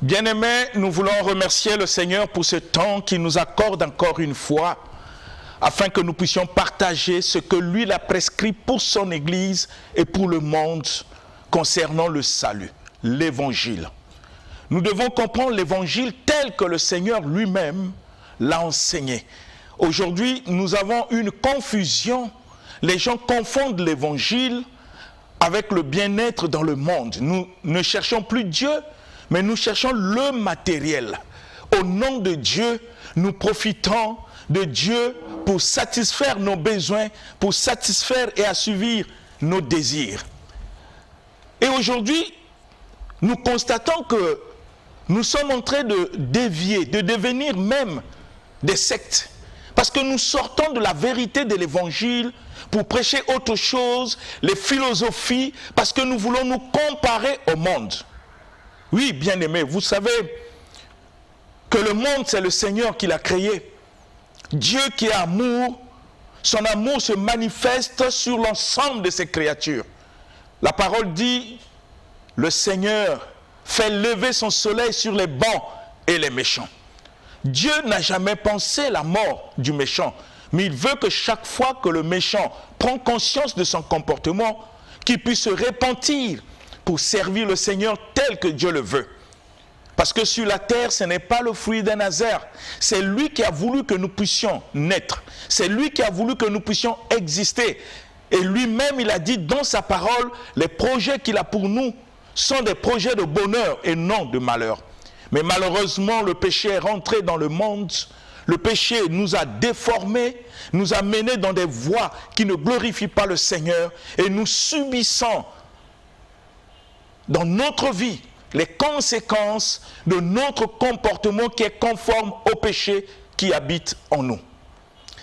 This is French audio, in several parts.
Bien-aimés, nous voulons remercier le Seigneur pour ce temps qu'il nous accorde encore une fois, afin que nous puissions partager ce que lui a prescrit pour son Église et pour le monde concernant le salut, l'Évangile. Nous devons comprendre l'Évangile tel que le Seigneur lui-même l'a enseigné. Aujourd'hui, nous avons une confusion. Les gens confondent l'Évangile avec le bien-être dans le monde. Nous ne cherchons plus Dieu, mais nous cherchons le matériel. Au nom de Dieu, nous profitons de Dieu pour satisfaire nos besoins, pour satisfaire et assouvir nos désirs. Et aujourd'hui, nous constatons que nous sommes en train de dévier, de devenir même des sectes. Parce que nous sortons de la vérité de l'Évangile pour prêcher autre chose, les philosophies, parce que nous voulons nous comparer au monde. Oui, bien-aimés, vous savez que le monde, c'est le Seigneur qui l'a créé. Dieu qui est amour, son amour se manifeste sur l'ensemble de ses créatures. La parole dit, le Seigneur fait lever son soleil sur les bons et les méchants. Dieu n'a jamais pensé la mort du méchant, mais il veut que chaque fois que le méchant prend conscience de son comportement, qu'il puisse se repentir pour servir le Seigneur tel que Dieu le veut. Parce que sur la terre, ce n'est pas le fruit d'un hasard. C'est lui qui a voulu que nous puissions naître. C'est lui qui a voulu que nous puissions exister. Et lui-même, il a dit dans sa parole, les projets qu'il a pour nous sont des projets de bonheur et non de malheur. Mais malheureusement, le péché est rentré dans le monde. Le péché nous a déformés, nous a menés dans des voies qui ne glorifient pas le Seigneur. Et nous subissons dans notre vie les conséquences de notre comportement qui est conforme au péché qui habite en nous.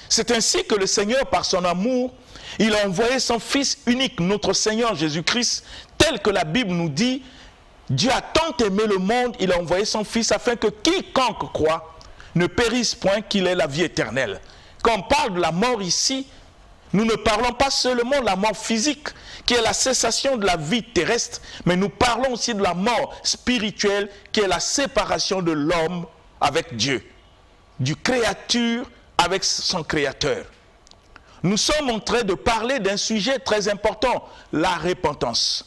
C'est ainsi que le Seigneur, par son amour, il a envoyé son Fils unique, notre Seigneur Jésus-Christ, tel que la Bible nous dit, Dieu a tant aimé le monde, il a envoyé son Fils afin que quiconque croit ne périsse point, qu'il ait la vie éternelle. Quand on parle de la mort ici, nous ne parlons pas seulement de la mort physique, qui est la cessation de la vie terrestre, mais nous parlons aussi de la mort spirituelle, qui est la séparation de l'homme avec Dieu, du créature avec son créateur. Nous sommes en train de parler d'un sujet très important, la repentance.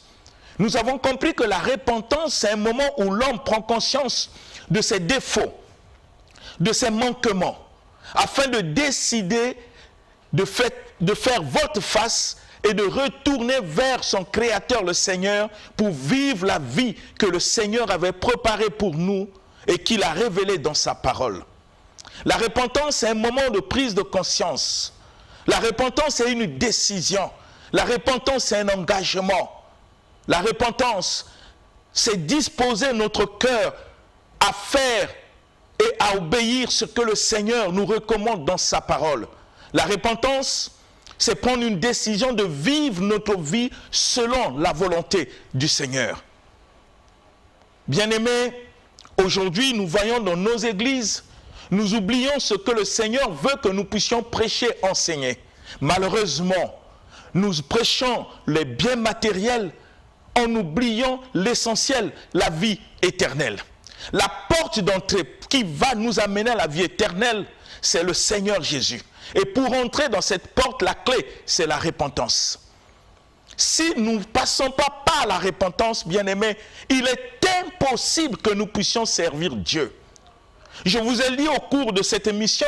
Nous avons compris que la repentance, c'est un moment où l'homme prend conscience de ses défauts, de ses manquements, afin de décider de faire volte-face et de retourner vers son Créateur, le Seigneur, pour vivre la vie que le Seigneur avait préparée pour nous et qu'il a révélée dans sa parole. La repentance, c'est un moment de prise de conscience. La repentance, c'est une décision. La repentance, c'est un engagement. La repentance, c'est disposer notre cœur à faire et à obéir ce que le Seigneur nous recommande dans sa parole. La repentance, c'est prendre une décision de vivre notre vie selon la volonté du Seigneur. Bien-aimés, aujourd'hui, nous voyons dans nos églises, nous oublions ce que le Seigneur veut que nous puissions prêcher, enseigner. Malheureusement, nous prêchons les biens matériels en oubliant l'essentiel, la vie éternelle. La porte d'entrée qui va nous amener à la vie éternelle, c'est le Seigneur Jésus. Et pour entrer dans cette porte, la clé, c'est la repentance. Si nous ne passons pas par la repentance, bien-aimés, il est impossible que nous puissions servir Dieu. Je vous ai lu au cours de cette émission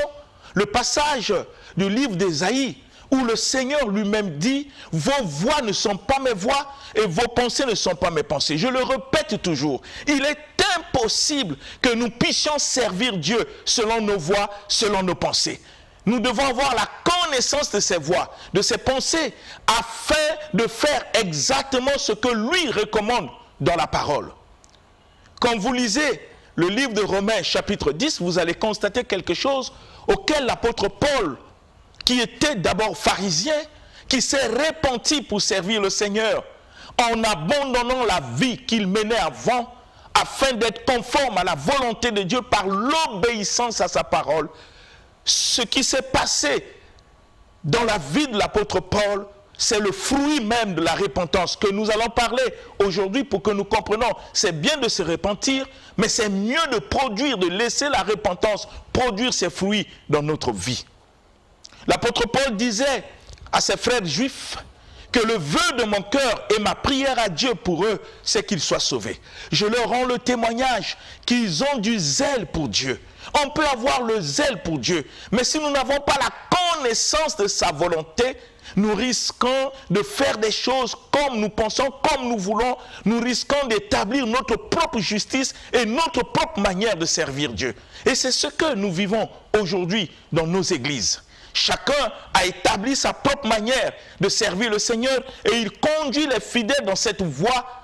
le passage du livre d'Ésaïe où le Seigneur lui-même dit « Vos voix ne sont pas mes voix et vos pensées ne sont pas mes pensées. » Je le répète toujours, il est impossible que nous puissions servir Dieu selon nos voix, selon nos pensées. Nous devons avoir la connaissance de ses voix, de ses pensées, afin de faire exactement ce que lui recommande dans la parole. Quand vous lisez le livre de Romains chapitre 10, vous allez constater quelque chose auquel l'apôtre Paul, qui était d'abord pharisien, qui s'est repenti pour servir le Seigneur, en abandonnant la vie qu'il menait avant, afin d'être conforme à la volonté de Dieu par l'obéissance à sa parole. Ce qui s'est passé dans la vie de l'apôtre Paul, c'est le fruit même de la repentance que nous allons parler aujourd'hui pour que nous comprenions. C'est bien de se repentir, mais c'est mieux de produire, de laisser la repentance produire ses fruits dans notre vie. L'apôtre Paul disait à ses frères juifs que le vœu de mon cœur et ma prière à Dieu pour eux, c'est qu'ils soient sauvés. Je leur rends le témoignage qu'ils ont du zèle pour Dieu. On peut avoir le zèle pour Dieu, mais si nous n'avons pas la connaissance de sa volonté, nous risquons de faire des choses comme nous pensons, comme nous voulons. Nous risquons d'établir notre propre justice et notre propre manière de servir Dieu. Et c'est ce que nous vivons aujourd'hui dans nos églises. Chacun a établi sa propre manière de servir le Seigneur et il conduit les fidèles dans cette voie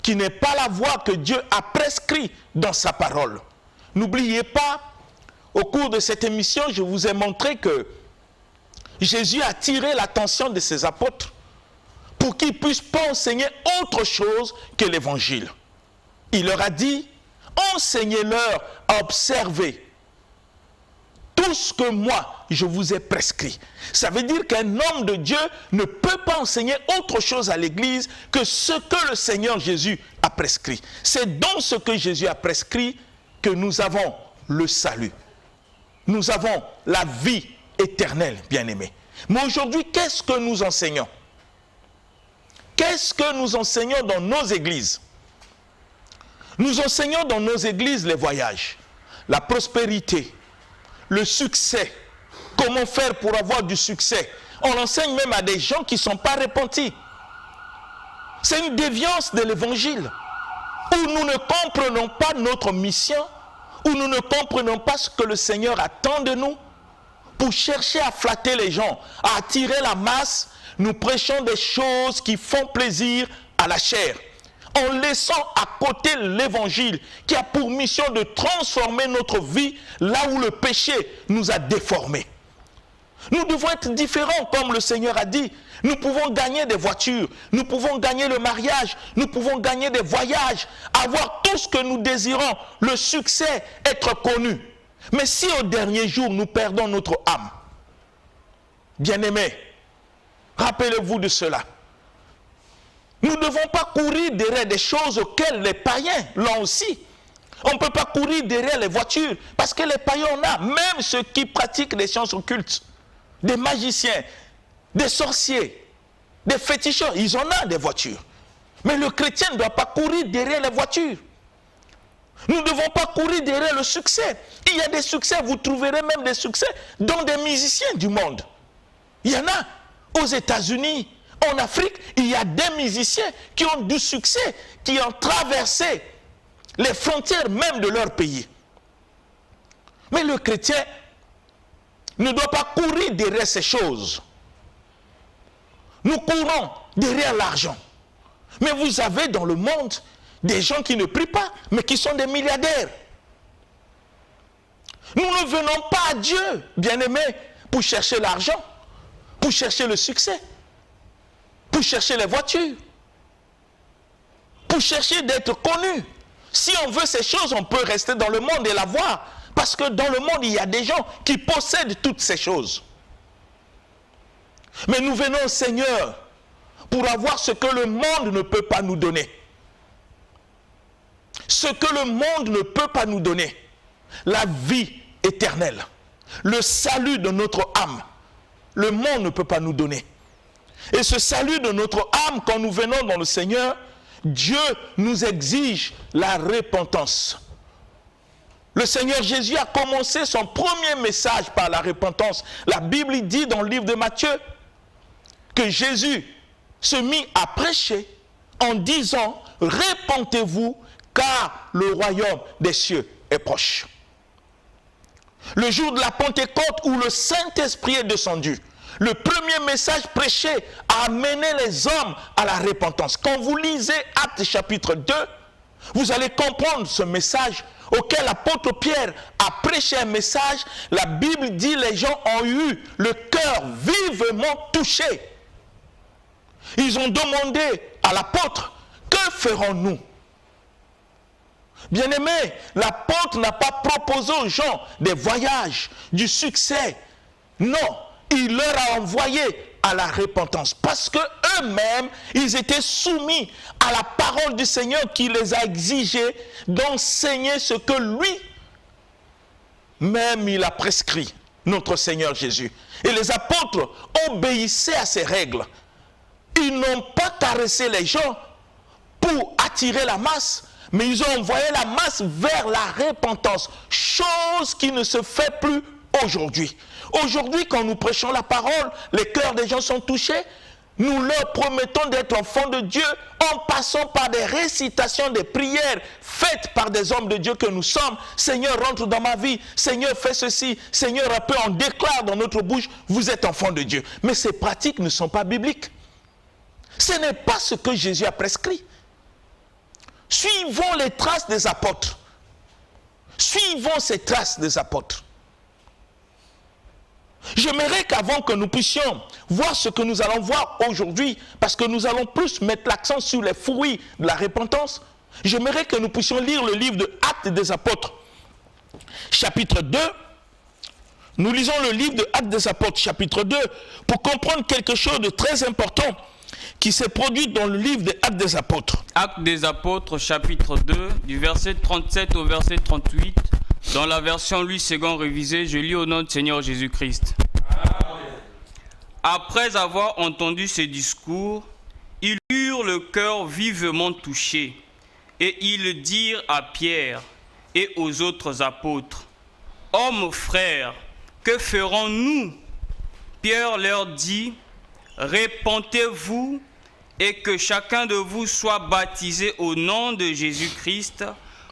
qui n'est pas la voie que Dieu a prescrite dans sa parole. N'oubliez pas, au cours de cette émission, je vous ai montré que Jésus a attiré l'attention de ses apôtres pour qu'ils ne puissent pas enseigner autre chose que l'évangile. Il leur a dit, enseignez-leur à observer tout ce que moi, je vous ai prescrit. Ça veut dire qu'un homme de Dieu ne peut pas enseigner autre chose à l'Église que ce que le Seigneur Jésus a prescrit. C'est dans ce que Jésus a prescrit que nous avons le salut. Nous avons la vie éternelle, bien-aimés. Mais aujourd'hui, qu'est-ce que nous enseignons? Qu'est-ce que nous enseignons dans nos églises? Nous enseignons dans nos églises les voyages, la prospérité, le succès, comment faire pour avoir du succès. On l'enseigne même à des gens qui ne sont pas repentis. C'est une déviance de l'évangile, où nous ne comprenons pas notre mission, où nous ne comprenons pas ce que le Seigneur attend de nous. Pour chercher à flatter les gens, à attirer la masse, nous prêchons des choses qui font plaisir à la chair, en laissant à côté l'évangile qui a pour mission de transformer notre vie là où le péché nous a déformés. Nous devons être différents, comme le Seigneur a dit. Nous pouvons gagner des voitures, nous pouvons gagner le mariage, nous pouvons gagner des voyages, avoir tout ce que nous désirons, le succès, être connus. Mais si au dernier jour nous perdons notre âme, bien-aimés, rappelez-vous de cela. Nous ne devons pas courir derrière des choses auxquelles les païens l'ont aussi. On ne peut pas courir derrière les voitures, parce que les païens en ont, même ceux qui pratiquent les sciences occultes, des magiciens, des sorciers, des féticheurs, ils en ont des voitures. Mais le chrétien ne doit pas courir derrière les voitures. Nous ne devons pas courir derrière le succès. Il y a des succès, vous trouverez même des succès dans des musiciens du monde. Il y en a aux États-Unis, en Afrique, il y a des musiciens qui ont du succès, qui ont traversé les frontières même de leur pays. Mais le chrétien ne doit pas courir derrière ces choses. Nous courons derrière l'argent. Mais vous avez dans le monde des gens qui ne prient pas, mais qui sont des milliardaires. Nous ne venons pas à Dieu, bien-aimés, pour chercher l'argent, pour chercher le succès, pour chercher les voitures, pour chercher d'être connus. Si on veut ces choses, on peut rester dans le monde et l'avoir, parce que dans le monde, il y a des gens qui possèdent toutes ces choses. Mais nous venons au Seigneur pour avoir ce que le monde ne peut pas nous donner. Ce que le monde ne peut pas nous donner, la vie éternelle, le salut de notre âme, le monde ne peut pas nous donner. Et ce salut de notre âme, quand nous venons dans le Seigneur, Dieu nous exige la repentance. Le Seigneur Jésus a commencé son premier message par la repentance. La Bible dit dans le livre de Matthieu que Jésus se mit à prêcher en disant « Repentez-vous, car le royaume des cieux est proche. » Le jour de la Pentecôte où le Saint-Esprit est descendu, le premier message prêché a amené les hommes à la repentance. Quand vous lisez Actes chapitre 2, vous allez comprendre ce message auquel l'apôtre Pierre a prêché un message. La Bible dit que les gens ont eu le cœur vivement touché. Ils ont demandé à l'apôtre, que ferons-nous? Bien-aimés, l'apôtre n'a pas proposé aux gens des voyages, du succès. Non, il leur a envoyé à à la repentance. Parce que eux-mêmes, ils étaient soumis à la parole du Seigneur qui les a exigé d'enseigner ce que lui-même il a prescrit, notre Seigneur Jésus. Et les apôtres obéissaient à ces règles. Ils n'ont pas caressé les gens pour attirer la masse, mais ils ont envoyé la masse vers la repentance, chose qui ne se fait plus aujourd'hui. Aujourd'hui, quand nous prêchons la parole, les cœurs des gens sont touchés. Nous leur promettons d'être enfants de Dieu en passant par des récitations, des prières faites par des hommes de Dieu que nous sommes. Seigneur, rentre dans ma vie. Seigneur, fais ceci. Seigneur, un peu on déclare dans notre bouche, vous êtes enfants de Dieu. Mais ces pratiques ne sont pas bibliques. Ce n'est pas ce que Jésus a prescrit. Suivons les traces des apôtres. Suivons ces traces des apôtres. J'aimerais qu'avant que nous puissions voir ce que nous allons voir aujourd'hui, parce que nous allons plus mettre l'accent sur les fruits de la repentance, j'aimerais que nous puissions lire le livre de Actes des Apôtres, chapitre 2. Nous lisons le livre de Actes des Apôtres, chapitre 2, pour comprendre quelque chose de très important qui s'est produit dans le livre des Actes des Apôtres. Actes des Apôtres, chapitre 2, du verset 37 au verset 38. Dans la version Louis II révisée, je lis au nom du Seigneur Jésus-Christ. Après avoir entendu ces discours, ils eurent le cœur vivement touché, et ils dirent à Pierre et aux autres apôtres, « Hommes frères, que ferons-nous » Pierre leur dit, « Repentez-vous et que chacun de vous soit baptisé au nom de Jésus-Christ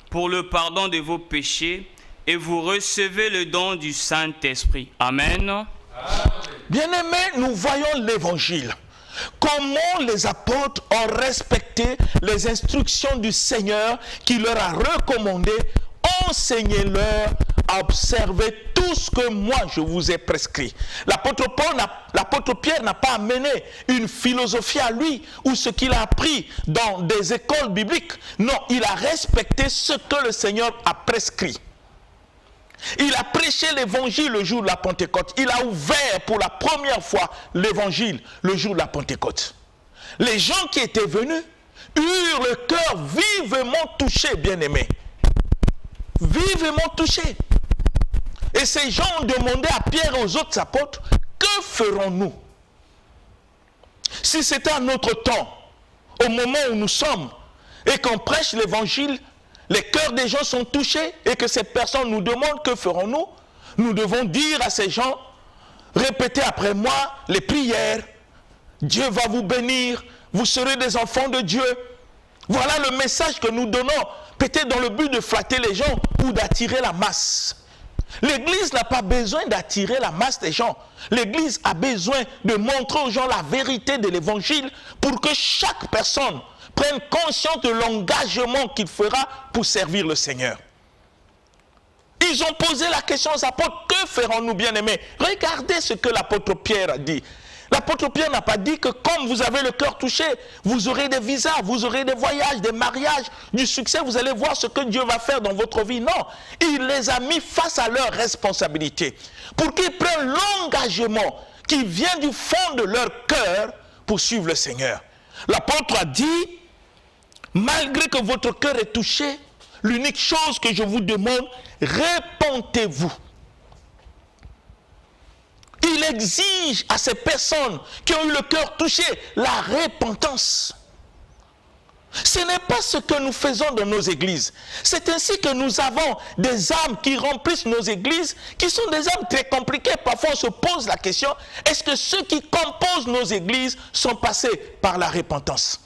pour le pardon de vos péchés, et vous recevez le don du Saint-Esprit. » Amen. Bien-aimés, nous voyons l'évangile. Comment les apôtres ont respecté les instructions du Seigneur qui leur a recommandé, enseignez-leur à observer tout ce que moi je vous ai prescrit. L'apôtre Pierre n'a pas amené une philosophie à lui ou ce qu'il a appris dans des écoles bibliques. Non, il a respecté ce que le Seigneur a prescrit. Il a prêché l'évangile le jour de la Pentecôte. Il a ouvert pour la première fois l'évangile le jour de la Pentecôte. Les gens qui étaient venus eurent le cœur vivement touché, bien-aimés. Vivement touché. Et ces gens ont demandé à Pierre et aux autres apôtres, que ferons-nous? Si c'était à notre temps, au moment où nous sommes, et qu'on prêche l'évangile, les cœurs des gens sont touchés et que ces personnes nous demandent que ferons-nous, nous devons dire à ces gens, répétez après moi les prières, Dieu va vous bénir, vous serez des enfants de Dieu. Voilà le message que nous donnons, peut-être dans le but de flatter les gens ou d'attirer la masse. L'Église n'a pas besoin d'attirer la masse des gens. L'Église a besoin de montrer aux gens la vérité de l'Évangile pour que chaque personne prenne conscience de l'engagement qu'il fera pour servir le Seigneur. Ils ont posé la question aux apôtres, que ferons-nous, bien-aimés? Regardez ce que l'apôtre Pierre a dit. L'apôtre Pierre n'a pas dit que comme vous avez le cœur touché, vous aurez des visas, vous aurez des voyages, des mariages, du succès, vous allez voir ce que Dieu va faire dans votre vie. Non, il les a mis face à leurs responsabilités pour qu'ils prennent l'engagement qui vient du fond de leur cœur pour suivre le Seigneur. L'apôtre a dit, malgré que votre cœur est touché, l'unique chose que je vous demande, repentez-vous. Il exige à ces personnes qui ont eu le cœur touché la repentance. Ce n'est pas ce que nous faisons dans nos églises. C'est ainsi que nous avons des âmes qui remplissent nos églises, qui sont des âmes très compliquées. Parfois on se pose la question, est-ce que ceux qui composent nos églises sont passés par la repentance?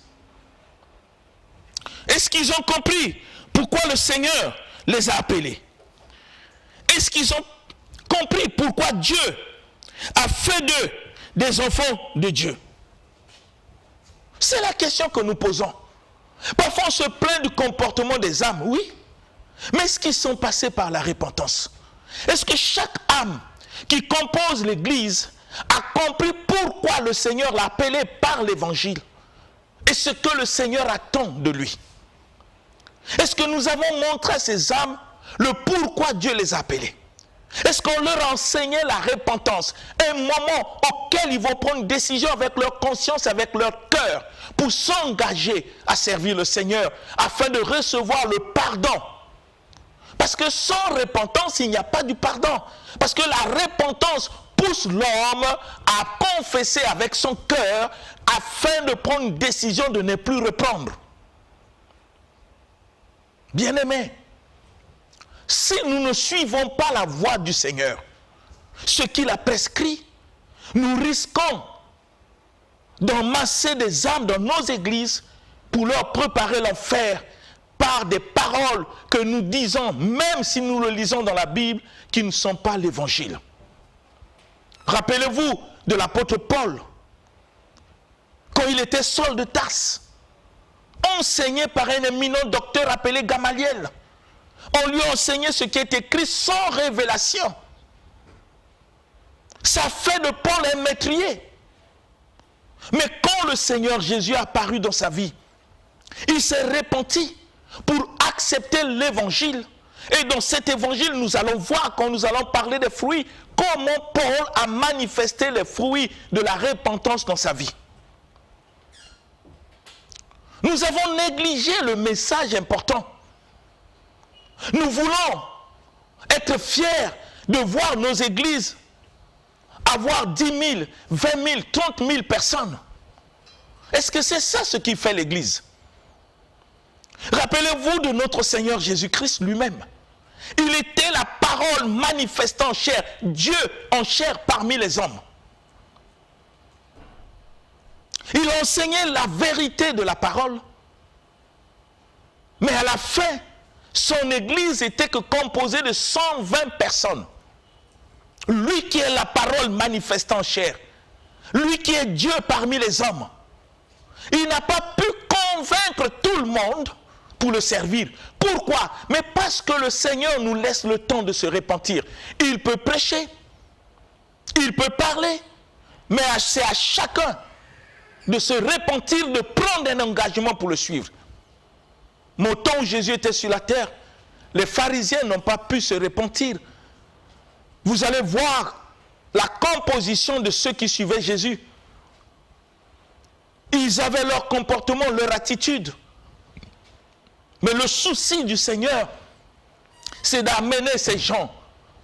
Est-ce qu'ils ont compris pourquoi le Seigneur les a appelés? Est-ce qu'ils ont compris pourquoi Dieu a fait d'eux des enfants de Dieu? C'est la question que nous posons. Parfois on se plaint du comportement des âmes, oui. Mais est-ce qu'ils sont passés par la repentance? Est-ce que chaque âme qui compose l'Église a compris pourquoi le Seigneur l'a appelé par l'Évangile? Et ce que le Seigneur attend de lui? Est-ce que nous avons montré à ces âmes le pourquoi Dieu les a appelés? Est-ce qu'on leur enseignait la repentance? Un moment auquel ils vont prendre une décision avec leur conscience, avec leur cœur, pour s'engager à servir le Seigneur, afin de recevoir le pardon. Parce que sans repentance, il n'y a pas du pardon. Parce que la repentance pousse l'homme à confesser avec son cœur, afin de prendre une décision de ne plus reprendre. Bien-aimés, si nous ne suivons pas la voie du Seigneur, ce qu'il a prescrit, nous risquons d'emmasser des âmes dans nos églises pour leur préparer l'enfer par des paroles que nous disons, même si nous le lisons dans la Bible, qui ne sont pas l'évangile. Rappelez-vous de l'apôtre Paul, quand il était Saul de Tarse, enseigné par un éminent docteur appelé Gamaliel. On lui a enseigné ce qui est écrit sans révélation. Ça fait de Paul un métrier. Mais quand le Seigneur Jésus est apparu dans sa vie, il s'est repenti pour accepter l'évangile. Et dans cet évangile, nous allons voir, quand nous allons parler des fruits, comment Paul a manifesté les fruits de la repentance dans sa vie. Nous avons négligé le message important. Nous voulons être fiers de voir nos églises avoir 10 000, 20 000, 30 000 personnes. Est-ce que c'est ça ce qui fait l'église? Rappelez-vous de notre Seigneur Jésus-Christ lui-même. Il était la parole manifestée en chair, Dieu en chair parmi les hommes. Il a enseigné la vérité de la parole. Mais à la fin, son église était que composée de 120 personnes. Lui qui est la parole manifestée en chair, lui qui est Dieu parmi les hommes, il n'a pas pu convaincre tout le monde pour le servir. Pourquoi? Mais parce que le Seigneur nous laisse le temps de se repentir. Il peut prêcher, il peut parler, mais c'est à chacun de se repentir, de prendre un engagement pour le suivre. Au temps où Jésus était sur la terre, les pharisiens n'ont pas pu se repentir. Vous allez voir la composition de ceux qui suivaient Jésus. Ils avaient leur comportement, leur attitude. Mais le souci du Seigneur, c'est d'amener ces gens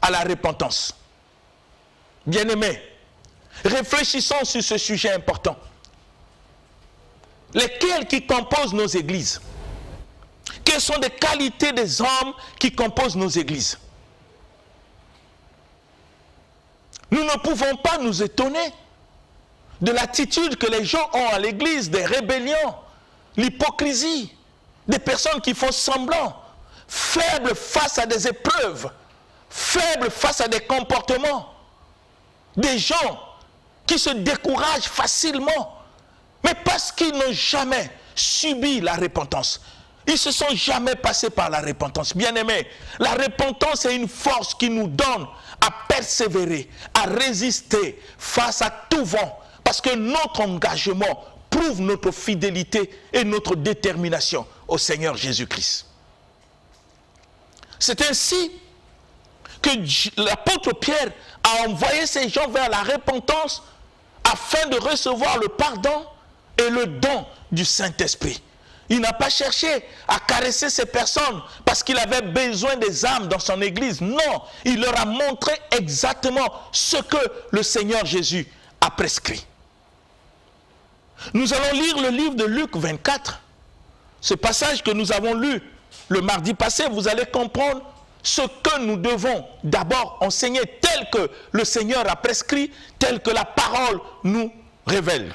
à la repentance. Bien-aimés, réfléchissons sur ce sujet important. Lesquels qui composent nos églises? Quelles sont les qualités des hommes qui composent nos églises? Nous ne pouvons pas nous étonner de l'attitude que les gens ont à l'église, des rébellions, l'hypocrisie, des personnes qui font semblant, faibles face à des épreuves, faibles face à des comportements, des gens qui se découragent facilement, mais parce qu'ils n'ont jamais subi la repentance. Ils ne se sont jamais passés par la repentance. Bien-aimés, la repentance est une force qui nous donne à persévérer, à résister face à tout vent, parce que notre engagement prouve notre fidélité et notre détermination au Seigneur Jésus-Christ. C'est ainsi que l'apôtre Pierre a envoyé ces gens vers la repentance afin de recevoir le pardon et le don du Saint-Esprit. Il n'a pas cherché à caresser ces personnes parce qu'il avait besoin des âmes dans son église. Non, il leur a montré exactement ce que le Seigneur Jésus a prescrit. Nous allons lire le livre de Luc 24. Ce passage que nous avons lu le mardi passé, vous allez comprendre ce que nous devons d'abord enseigner tel que le Seigneur a prescrit, tel que la parole nous révèle.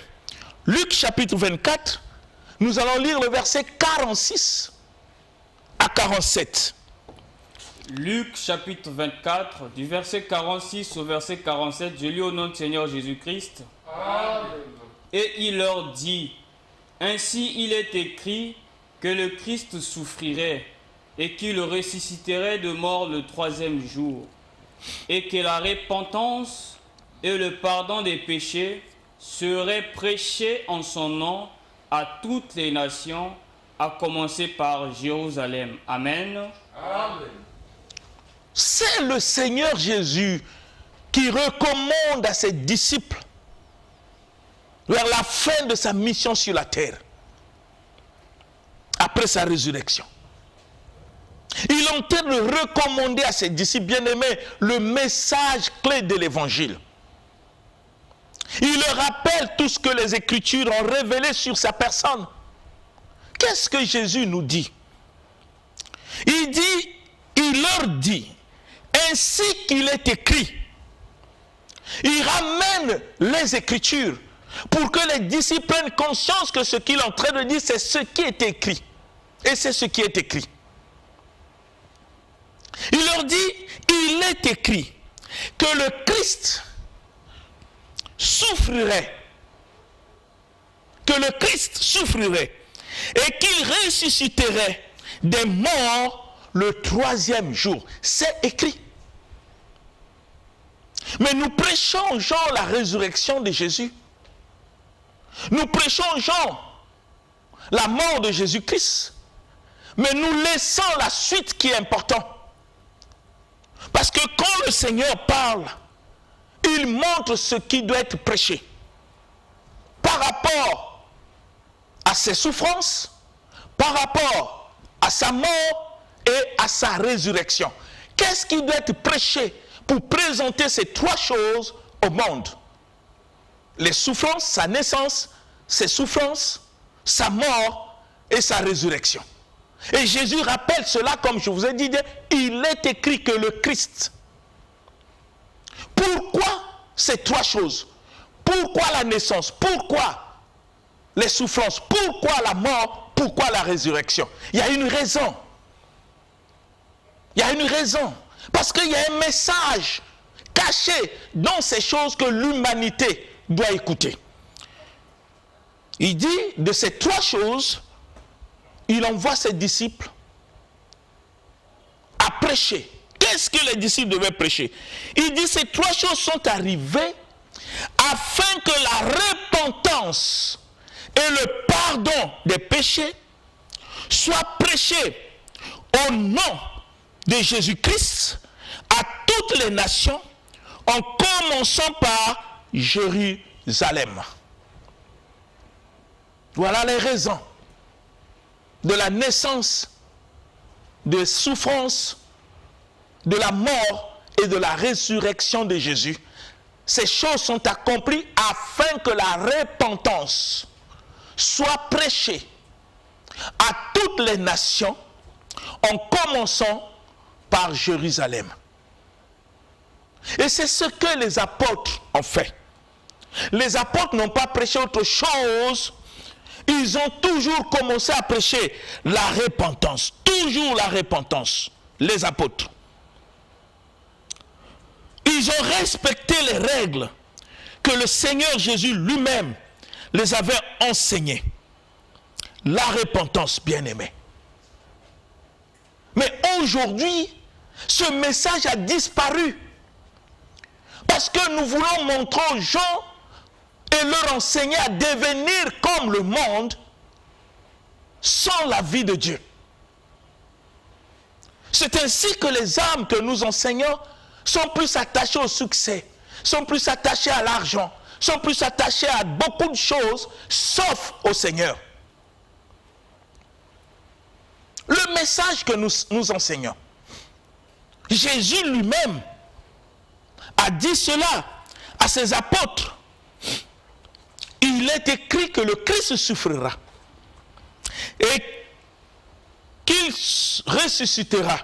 Luc chapitre 24, nous allons lire le verset 46 à 47. Luc chapitre 24, du verset 46 au verset 47, je lis au nom du Seigneur Jésus-Christ. Amen. Et il leur dit, ainsi il est écrit que le Christ souffrirait et qu'il ressusciterait de mort le troisième jour, et que la repentance et le pardon des péchés seraient prêchés en son nom à toutes les nations, à commencer par Jérusalem. Amen. Amen. c'est le Seigneur Jésus qui recommande à ses disciples vers la fin de sa mission sur la terre, après sa résurrection. Il est en train de recommander à ses disciples bien-aimés le message clé de l'évangile. Il leur rappelle tout ce que les Écritures ont révélé sur sa personne. Qu'est-ce que Jésus nous dit? Il leur dit, ainsi qu'il est écrit. Il ramène les Écritures pour que les disciples prennent conscience que ce qu'il est en train de dire, c'est ce qui est écrit. Et c'est ce qui est écrit. Il leur dit, il est écrit que le Christ souffrirait, et qu'il ressusciterait des morts le troisième jour. C'est écrit. Mais nous prêchons aux gens la résurrection de Jésus. Nous prêchons aux gens la mort de Jésus-Christ. Mais nous laissons la suite qui est importante. Parce que quand le Seigneur parle, il montre ce qui doit être prêché. Par rapport à ses souffrances, par rapport à sa mort et à sa résurrection. Qu'est-ce qui doit être prêché pour présenter ces trois choses au monde? Les souffrances, sa naissance, ses souffrances, sa mort et sa résurrection. Et Jésus rappelle cela, comme je vous ai dit, il est écrit que le Christ. Pourquoi ces trois choses? Pourquoi la naissance? Pourquoi les souffrances? Pourquoi la mort? Pourquoi la résurrection? Il y a une raison. Il y a une raison. Parce qu'il y a un message caché dans ces choses que l'humanité doit écouter. Il dit, de ces trois choses, il envoie ses disciples à prêcher. Qu'est-ce que les disciples devaient prêcher? Il dit, ces trois choses sont arrivées afin que la repentance et le pardon des péchés soient prêchés au nom de Jésus-Christ à toutes les nations, en commençant par Jérusalem. Voilà les raisons de la naissance, des souffrances, de la mort et de la résurrection de Jésus. Ces choses sont accomplies afin que la repentance soit prêchée à toutes les nations, en commençant par Jérusalem. Et c'est ce que les apôtres ont fait. Les apôtres n'ont pas prêché autre chose. Ils ont toujours commencé à prêcher la repentance. Toujours la repentance. Les apôtres. Ils ont respecté les règles que le Seigneur Jésus lui-même les avait enseignées. La repentance, bien-aimée. Mais aujourd'hui, ce message a disparu. Parce que nous voulons montrer aux gens et leur enseigner à devenir comme le monde sans la vie de Dieu. C'est ainsi que les âmes que nous enseignons sont plus attachées au succès, sont plus attachées à l'argent, sont plus attachées à beaucoup de choses, sauf au Seigneur. Le message que nous enseignons, Jésus lui-même a dit cela à ses apôtres. Il est écrit que le Christ souffrira et qu'il ressuscitera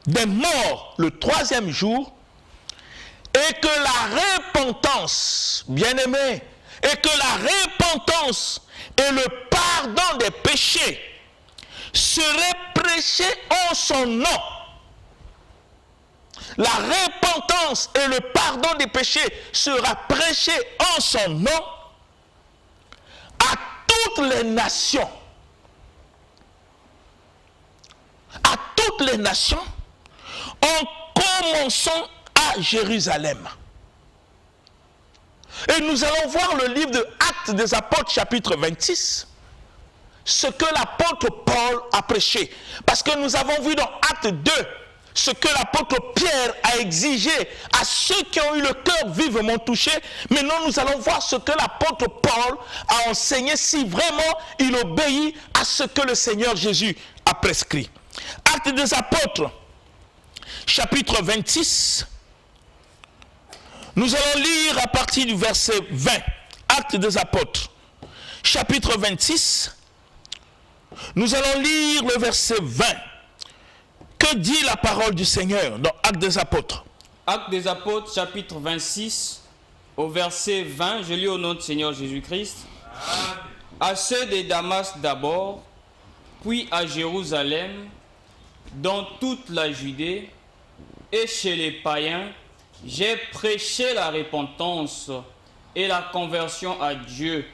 des morts le troisième jour, et que la repentance, bien-aimés, et que la repentance et le pardon des péchés seraient prêchés en son nom. La repentance et le pardon des péchés sera prêché en son nom à toutes les nations. À toutes les nations, en commençant à Jérusalem. Et nous allons voir le livre de Actes des Apôtres, chapitre 26, ce que l'apôtre Paul a prêché. Parce que nous avons vu dans Actes 2, ce que l'apôtre Pierre a exigé à ceux qui ont eu le cœur vivement touché. Maintenant, nous allons voir ce que l'apôtre Paul a enseigné, si vraiment il obéit à ce que le Seigneur Jésus a prescrit. Actes des apôtres, chapitre 26. Nous allons lire à partir du verset 20. Actes des apôtres, chapitre 26. Nous allons lire le verset 20. Que dit la parole du Seigneur dans Actes des apôtres? Actes des apôtres, chapitre 26, au verset 20, je lis au nom du Seigneur Jésus-Christ. À ceux de Damas d'abord, puis à Jérusalem, dans toute la Judée, et chez les païens, j'ai prêché la repentance et la conversion à Dieu,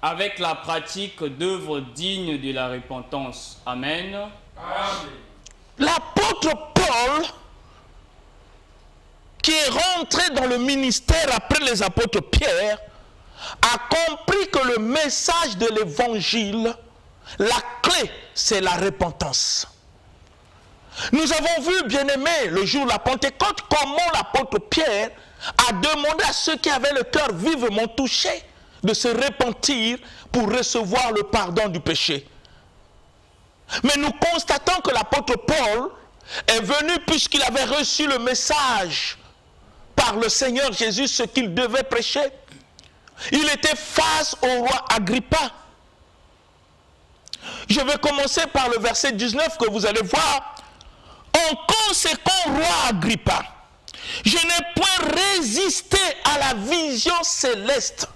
avec la pratique d'œuvres dignes de la repentance. Amen. Amen. L'apôtre Paul, qui est rentré dans le ministère après les apôtres Pierre, a compris que le message de l'évangile, la clé, c'est la repentance. Nous avons vu, bien-aimés, le jour de la Pentecôte, comment l'apôtre Pierre a demandé à ceux qui avaient le cœur vivement touché de se repentir pour recevoir le pardon du péché. Mais nous constatons que l'apôtre Paul est venu puisqu'il avait reçu le message par le Seigneur Jésus, ce qu'il devait prêcher. Il était face au roi Agrippa. Je vais commencer par le verset 19 que vous allez voir. En conséquent, roi Agrippa, je n'ai point résisté à la vision céleste.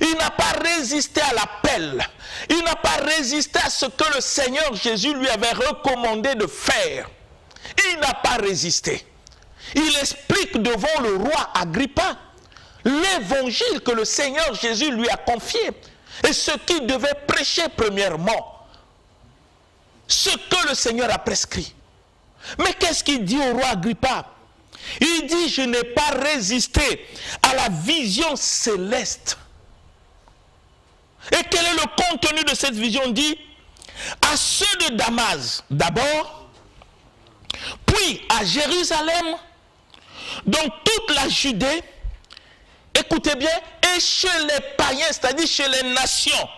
Il n'a pas résisté à l'appel. Il n'a pas résisté à ce que le Seigneur Jésus lui avait recommandé de faire. Il n'a pas résisté. Il explique devant le roi Agrippa l'évangile que le Seigneur Jésus lui a confié et ce qu'il devait prêcher premièrement. Ce que le Seigneur a prescrit. Mais qu'est-ce qu'il dit au roi Agrippa? Il dit, je n'ai pas résisté à la vision céleste. Et quel est le contenu de cette vision? Il dit, à ceux de Damas d'abord, puis à Jérusalem, dans toute la Judée, écoutez bien, et chez les païens, c'est-à-dire chez les nations,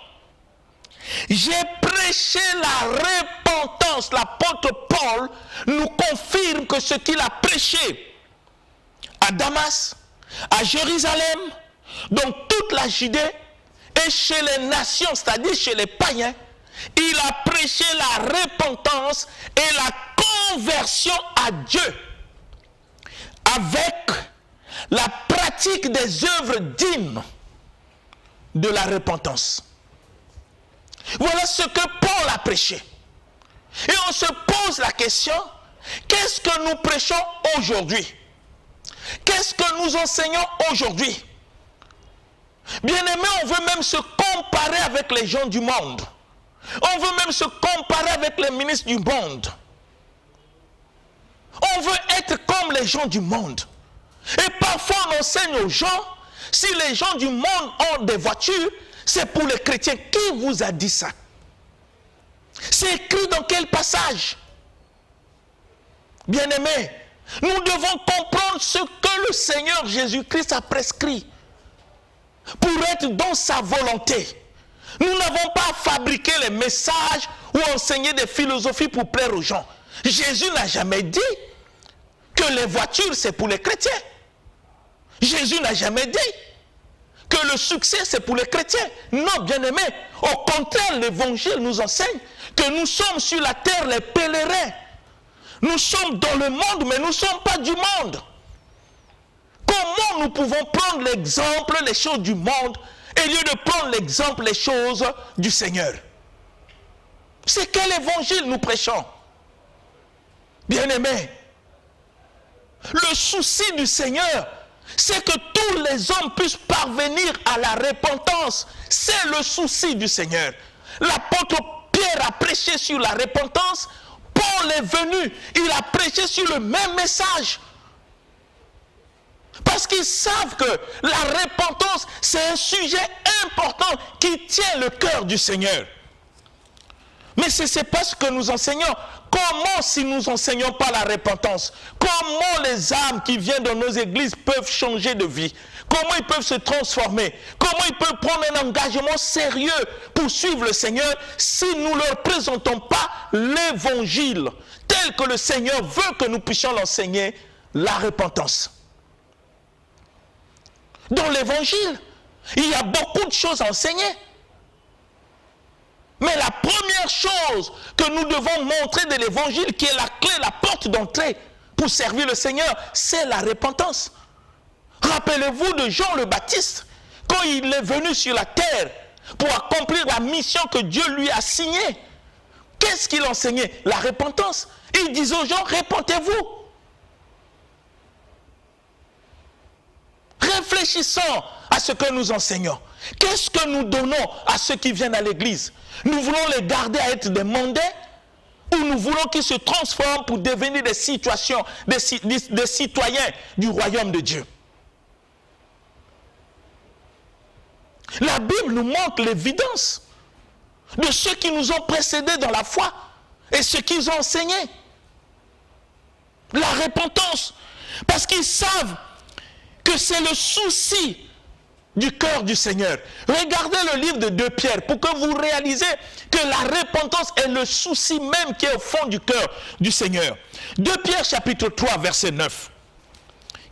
j'ai prêché la repentance. L'apôtre Paul nous confirme que ce qu'il a prêché à Damas, à Jérusalem, dans toute la Judée, et chez les nations, c'est-à-dire chez les païens, il a prêché la repentance et la conversion à Dieu avec la pratique des œuvres dignes de la repentance. Voilà ce que Paul a prêché. Et on se pose la question, qu'est-ce que nous prêchons aujourd'hui? Qu'est-ce que nous enseignons aujourd'hui? Bien-aimés, on veut même se comparer avec les gens du monde. On veut même se comparer avec les ministres du monde. On veut être comme les gens du monde. Et parfois on enseigne aux gens, si les gens du monde ont des voitures, c'est pour les chrétiens. Qui vous a dit ça? C'est écrit dans quel passage? Bien-aimés, nous devons comprendre ce que le Seigneur Jésus-Christ a prescrit pour être dans sa volonté. Nous n'avons pas fabriqué les messages ou enseigné des philosophies pour plaire aux gens. Jésus n'a jamais dit que les voitures c'est pour les chrétiens. Jésus n'a jamais dit que le succès c'est pour les chrétiens. Non, bien-aimés, au contraire, l'évangile nous enseigne que nous sommes sur la terre les pèlerins. Nous sommes dans le monde, mais nous ne sommes pas du monde. Comment nous pouvons prendre l'exemple, les choses du monde, au lieu de prendre l'exemple, les choses du Seigneur? C'est quel évangile nous prêchons? Bien-aimés, le souci du Seigneur, c'est que tous les hommes puissent parvenir à la repentance. C'est le souci du Seigneur. L'apôtre Pierre a prêché sur la repentance. Paul est venu, il a prêché sur le même message. Parce qu'ils savent que la repentance, c'est un sujet important qui tient le cœur du Seigneur. Mais ce n'est pas ce que nous enseignons. Comment, si nous n'enseignons pas la repentance, comment les âmes qui viennent dans nos églises peuvent changer de vie? Comment ils peuvent se transformer? Comment ils peuvent prendre un engagement sérieux pour suivre le Seigneur si nous ne leur présentons pas l'évangile tel que le Seigneur veut que nous puissions l'enseigner, la repentance? Dans l'évangile, il y a beaucoup de choses à enseigner. Mais la première chose que nous devons montrer de l'évangile, qui est la clé, la porte d'entrée pour servir le Seigneur, c'est la repentance. Rappelez-vous de Jean le Baptiste, quand il est venu sur la terre pour accomplir la mission que Dieu lui a signée. Qu'est-ce qu'il enseignait? La repentance. Il disait aux gens, repentez-vous. Réfléchissons à ce que nous enseignons. Qu'est-ce que nous donnons à ceux qui viennent à l'église? Nous voulons les garder à être des mondains ou nous voulons qu'ils se transforment pour devenir des citoyens du royaume de Dieu? La Bible nous montre l'évidence de ceux qui nous ont précédés dans la foi et ce qu'ils ont enseigné. La repentance. Parce qu'ils savent que c'est le souci du cœur du Seigneur. Regardez le livre de 2 Pierre pour que vous réalisez que la repentance est le souci même qui est au fond du cœur du Seigneur. 2 Pierre chapitre 3 verset 9.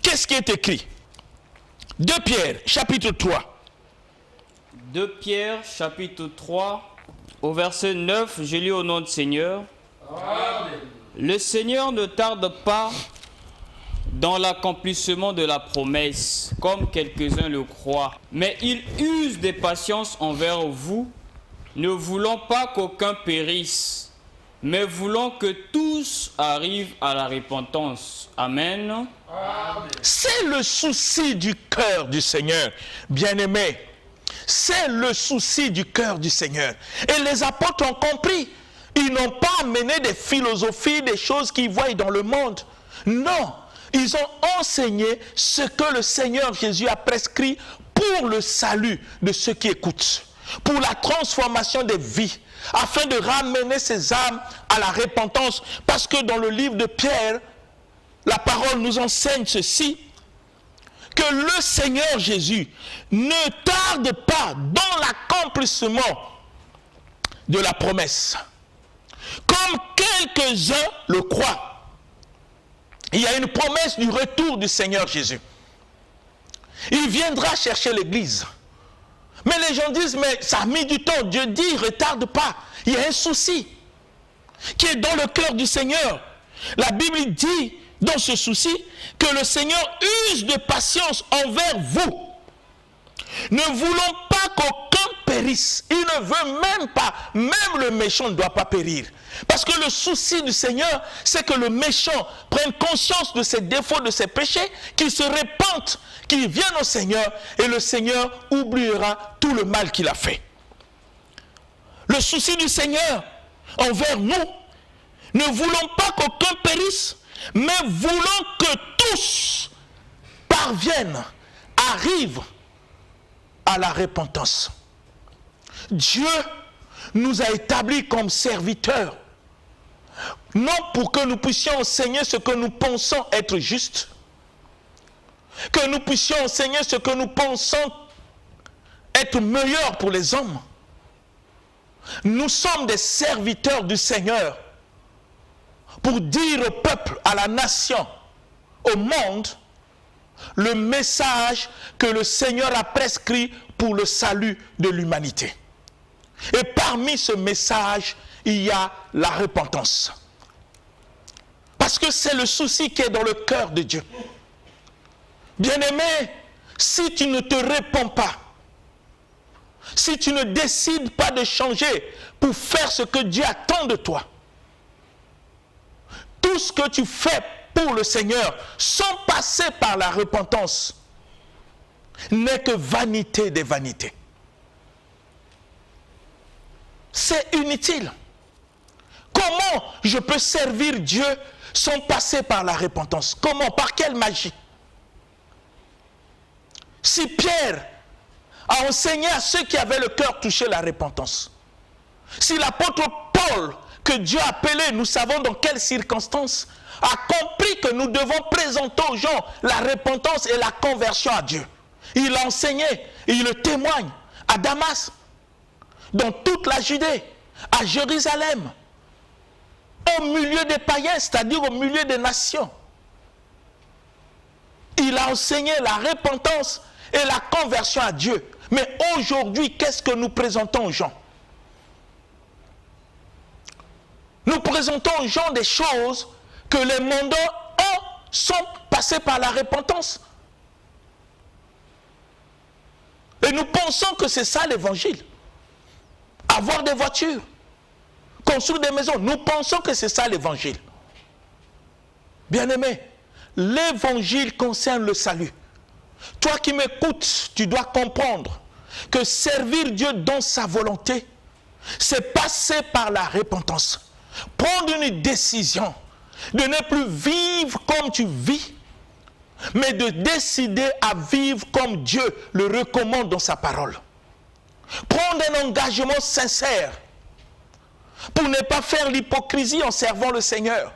Qu'est-ce qui est écrit? 2 Pierre chapitre 3. 2 Pierre chapitre 3 au verset 9, je lis au nom du Seigneur. Amen. Le Seigneur ne tarde pas dans l'accomplissement de la promesse, comme quelques-uns le croient. Mais il use de patience envers vous, ne voulant pas qu'aucun périsse, mais voulant que tous arrivent à la repentance. Amen. Amen. C'est le souci du cœur du Seigneur, bien-aimés. C'est le souci du cœur du Seigneur. Et les apôtres ont compris. Ils n'ont pas amené des philosophies, des choses qu'ils voient dans le monde. Non. Ils ont enseigné ce que le Seigneur Jésus a prescrit pour le salut de ceux qui écoutent, pour la transformation des vies, afin de ramener ces âmes à la repentance. Parce que dans le livre de Pierre, la parole nous enseigne ceci, que le Seigneur Jésus ne tarde pas dans l'accomplissement de la promesse, comme quelques-uns le croient. Il y a une promesse du retour du Seigneur Jésus. Il viendra chercher l'église. Mais les gens disent, mais ça a mis du temps. Dieu dit, il ne retarde pas. Il y a un souci qui est dans le cœur du Seigneur. La Bible dit, dans ce souci, que le Seigneur use de patience envers vous. Ne voulons pas qu'aucun périsse. Il ne veut même pas, même le méchant ne doit pas périr. Parce que le souci du Seigneur, c'est que le méchant prenne conscience de ses défauts, de ses péchés, qu'il se repente, qu'il vienne au Seigneur, et le Seigneur oubliera tout le mal qu'il a fait. Le souci du Seigneur envers nous, ne voulons pas qu'aucun périsse, mais voulons que tous parviennent, arrivent à la repentance. Dieu nous a établis comme serviteurs, non pour que nous puissions enseigner ce que nous pensons être juste, que nous puissions enseigner ce que nous pensons être meilleur pour les hommes. Nous sommes des serviteurs du Seigneur pour dire au peuple, à la nation, au monde, le message que le Seigneur a prescrit pour le salut de l'humanité. Et parmi ce message, il y a la repentance. Parce que c'est le souci qui est dans le cœur de Dieu. Bien-aimé, si tu ne te répands pas, si tu ne décides pas de changer pour faire ce que Dieu attend de toi, tout ce que tu fais pour le Seigneur, sans passer par la repentance, n'est que vanité des vanités. C'est inutile. Comment je peux servir Dieu sans passer par la repentance? Comment? Par quelle magie? Si Pierre a enseigné à ceux qui avaient le cœur touché la repentance, si l'apôtre Paul, que Dieu a appelé, nous savons dans quelles circonstances, a compris que nous devons présenter aux gens la repentance et la conversion à Dieu. Il a enseigné, et il le témoigne à Damas, dans toute la Judée, à Jérusalem, au milieu des païens, c'est-à-dire au milieu des nations. Il a enseigné la repentance et la conversion à Dieu. Mais aujourd'hui, qu'est-ce que nous présentons aux gens? Nous présentons aux gens des choses que les mondains sont passés par la repentance. Et nous pensons que c'est ça l'évangile. Avoir des voitures, construire des maisons, nous pensons que c'est ça l'évangile. Bien-aimé, l'évangile concerne le salut. Toi qui m'écoutes, tu dois comprendre que servir Dieu dans sa volonté, c'est passer par la repentance. Prendre une décision de ne plus vivre comme tu vis, mais de décider à vivre comme Dieu le recommande dans sa parole. Prendre un engagement sincère pour ne pas faire l'hypocrisie en servant le Seigneur.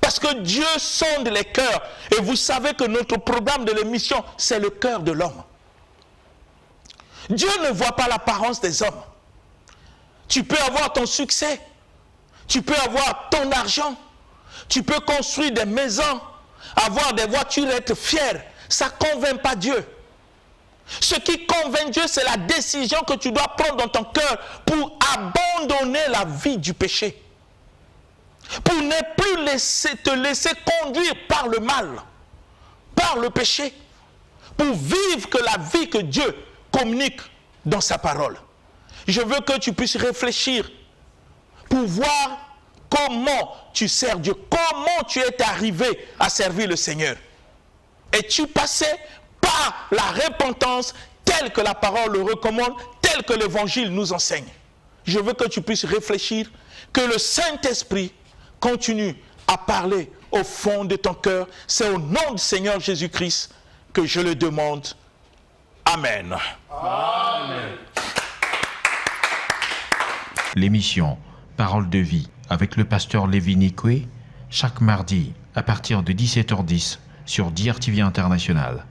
Parce que Dieu sonde les cœurs. Et vous savez que notre programme de l'émission, c'est le cœur de l'homme. Dieu ne voit pas l'apparence des hommes. Tu peux avoir ton succès. Tu peux avoir ton argent. Tu peux construire des maisons, avoir des voitures, être fier. Ça ne convainc pas Dieu. Ce qui convainc Dieu, c'est la décision que tu dois prendre dans ton cœur pour abandonner la vie du péché. Pour ne plus te laisser conduire par le mal, par le péché. Pour vivre que la vie que Dieu communique dans sa parole. Je veux que tu puisses réfléchir pour voir comment tu sers Dieu, comment tu es arrivé à servir le Seigneur. Es-tu passé par la repentance telle que la parole le recommande, telle que l'évangile nous enseigne? Je veux que tu puisses réfléchir, que le Saint-Esprit continue à parler au fond de ton cœur. C'est au nom du Seigneur Jésus-Christ que je le demande. Amen. Amen. L'émission Parole de vie avec le pasteur Lévi Nikwe, chaque mardi à partir de 17h10 sur DRTV International.